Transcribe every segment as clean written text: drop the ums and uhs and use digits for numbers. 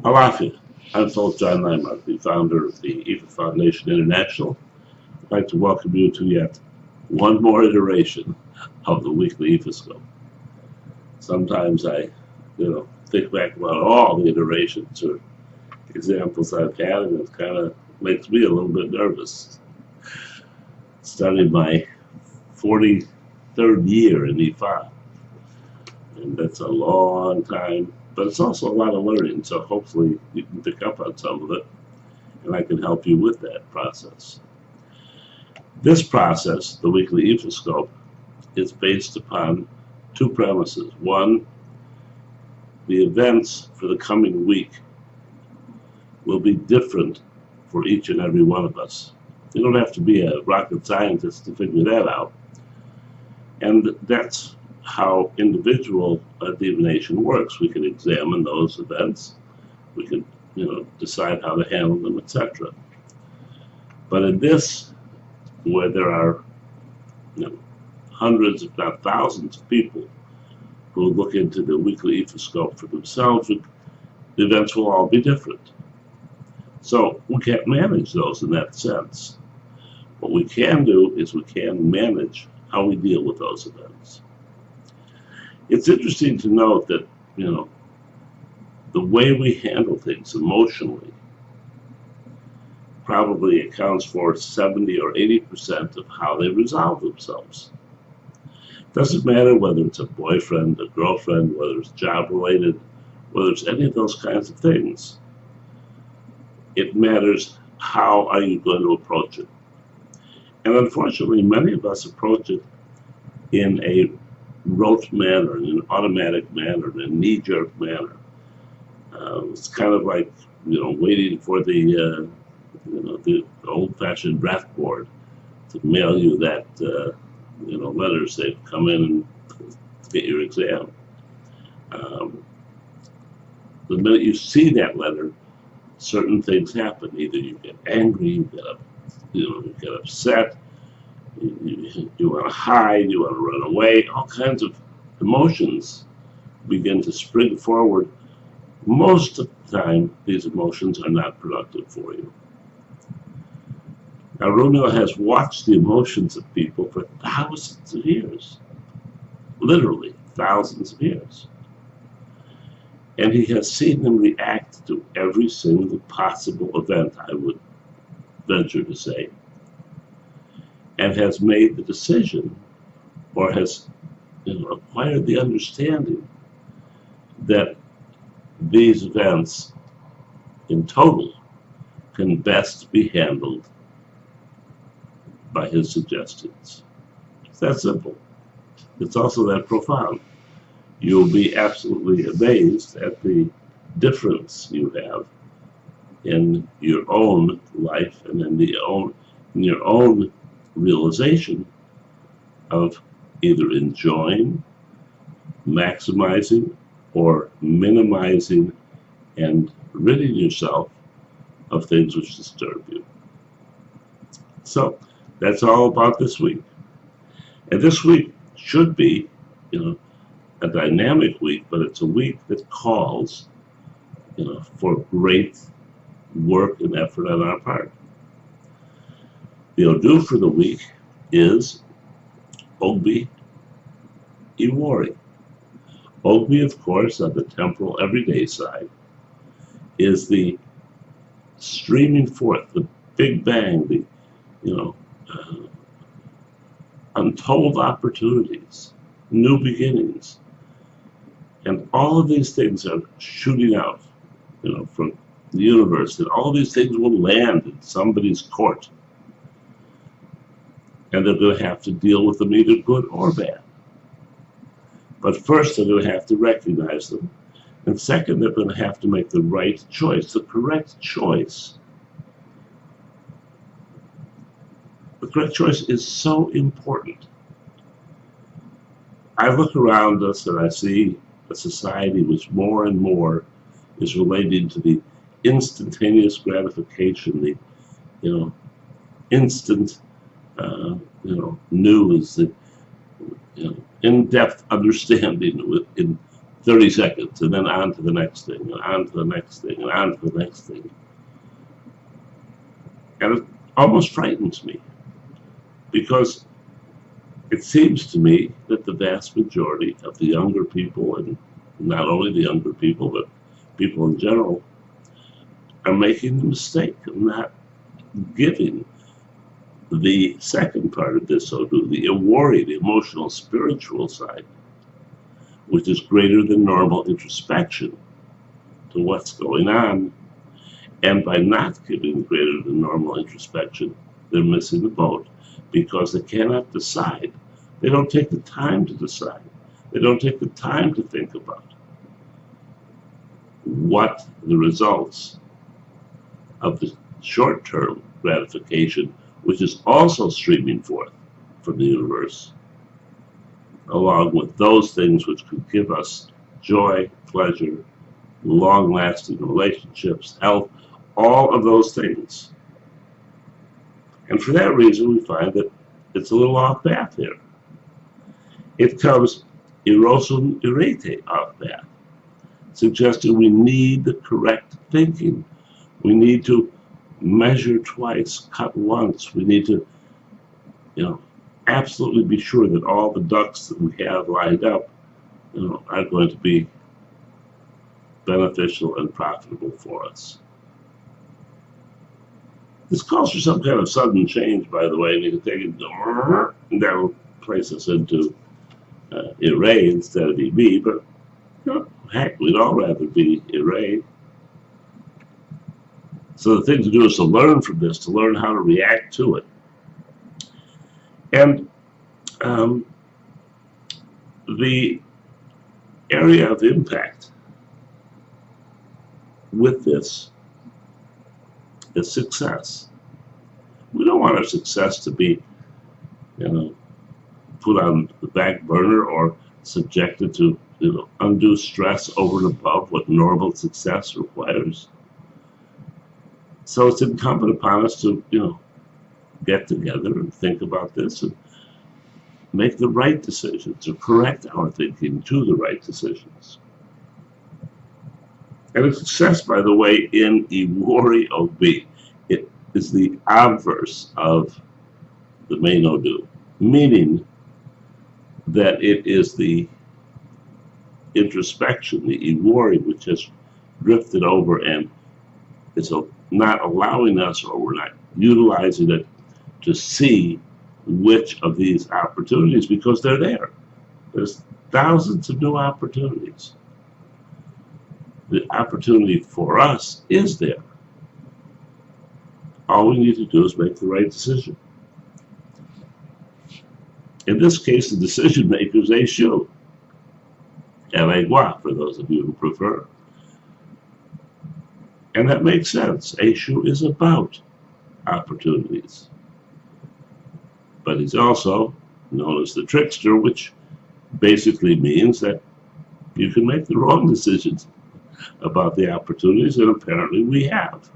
Aloha, I'm Philip John Neimark, the founder of the IFA Foundation International. I'd like to welcome you to yet one more iteration of the weekly Ifascope. Sometimes I, think back about all the iterations or examples I've had, and it kind of makes me a little bit nervous. Started my 43rd year in IFA, and that's a long time. But it's also a lot of learning, so hopefully you can pick up on some of it, and I can help you with that process. This process, the weekly Ifascope, is based upon two premises. One, the events for the coming week will be different for each and every one of us. You don't have to be a rocket scientist to figure that out. And that's how individual divination works. We can examine those events, we can decide how to handle them, etc. But in this, where there are hundreds if not thousands of people who look into the weekly Ifascope for themselves, the events will all be different. So we can't manage those in that sense. What we can do is we can manage how we deal with those events. It's interesting to note that, the way we handle things emotionally probably accounts for 70 or 80% of how they resolve themselves. It doesn't matter whether it's a boyfriend, a girlfriend, whether it's job-related, whether it's any of those kinds of things. It matters how are you going to approach it. And unfortunately, many of us approach it in a rote manner, in an automatic manner, in a knee-jerk manner. It's kind of like, waiting for the old-fashioned draft board to mail you that, letters that come in to get your exam. The minute you see that letter, certain things happen. Either you get angry, you get upset, you want to hide, you want to run away, all kinds of emotions begin to spring forward. Most of the time, these emotions are not productive for you. Now, Orunmila has watched the emotions of people for thousands of years, literally thousands of years. And he has seen them react to every single possible event, I would venture to say, and has made the decision, or has acquired the understanding that these events in total can best be handled by his suggestions. It's that simple. It's also that profound. You'll be absolutely amazed at the difference you have in your own life and in your own realization of either enjoying, maximizing, or minimizing and ridding yourself of things which disturb you. So that's all about this week. And this week should be, a dynamic week, but it's a week that calls, for great work and effort on our part. The Odu for the week is Ogbi Iwari. Ogbi, of course, on the temporal everyday side, is the streaming forth, the big bang, the untold opportunities, new beginnings. And all of these things are shooting out, from the universe, and all of these things will land in somebody's court. And they're going to have to deal with them either good or bad. But first, they're going to have to recognize them. And second, they're going to have to make the right choice, the correct choice. The correct choice is so important. I look around us and I see a society which more and more is relating to the instantaneous gratification, the instant news, the in-depth understanding in 30 seconds, and then on to the next thing, and on to the next thing, and on to the next thing. And it almost frightens me, because it seems to me that the vast majority of the younger people, and not only the younger people, but people in general, are making the mistake of not giving the second part of this Odu, the Iwari, the emotional, spiritual side, which is greater than normal introspection to what's going on. And by not giving greater than normal introspection, they're missing the boat, because they cannot decide. They don't take the time to decide. They don't take the time to think about what the results of the short-term gratification, which is also streaming forth from the universe, along with those things which could give us joy, pleasure, long-lasting relationships, health, all of those things. And for that reason, we find that it's a little off path here. It comes irosum irete off path, suggesting we need the correct thinking. We need to measure twice, cut once. We need to, absolutely be sure that all the ducks that we have lined up, are going to be beneficial and profitable for us. This calls for some kind of sudden change, by the way, and you can take it, and that'll place us into Ire instead of EB, but heck, we'd all rather be Ire. So the thing to do is to learn from this, to learn how to react to it. And the area of impact with this is success. We don't want our success to be, put on the back burner or subjected to, undue stress over and above what normal success requires. So it's incumbent upon us to, get together and think about this and make the right decisions, or correct our thinking to the right decisions. And a success, by the way, in Iwari OB, it is the obverse of the main Odu, meaning that it is the introspection, the Iwari, which has drifted over and is not allowing us, or we're not utilizing it to see which of these opportunities, because they're there. There's thousands of new opportunities. The opportunity for us is there. All we need to do is make the right decision. In this case, the decision maker is Eshu, Elegua, for those of you who prefer. And that makes sense. Eshu is about opportunities. But he's also known as the trickster, which basically means that you can make the wrong decisions about the opportunities, and apparently we have.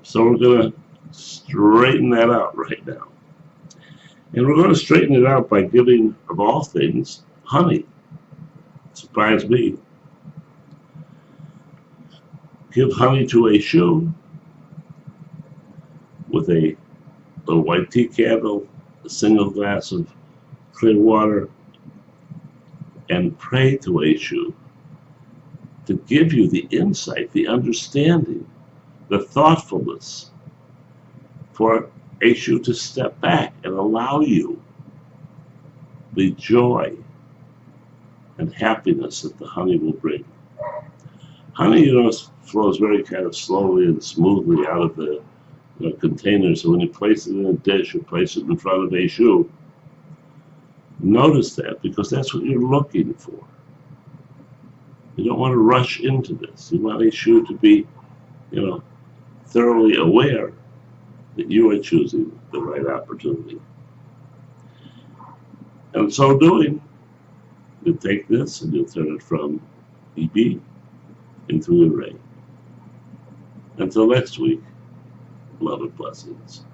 So we're going to straighten that out right now. And we're going to straighten it out by giving, of all things, honey. Surprise me. Give honey to Eshu with a little white tea candle, a single glass of clear water, and pray to Eshu to give you the insight, the understanding, the thoughtfulness, for Eshu to step back and allow you the joy and happiness that the honey will bring. Honey, flows very kind of slowly and smoothly out of the container. So when you place it in a dish or place it in front of Eshu, notice that, because that's what you're looking for. You don't want to rush into this. You want Eshu to be, thoroughly aware that you are choosing the right opportunity. And so doing, you take this and you turn it from EB into Ire. Until next week, love and blessings.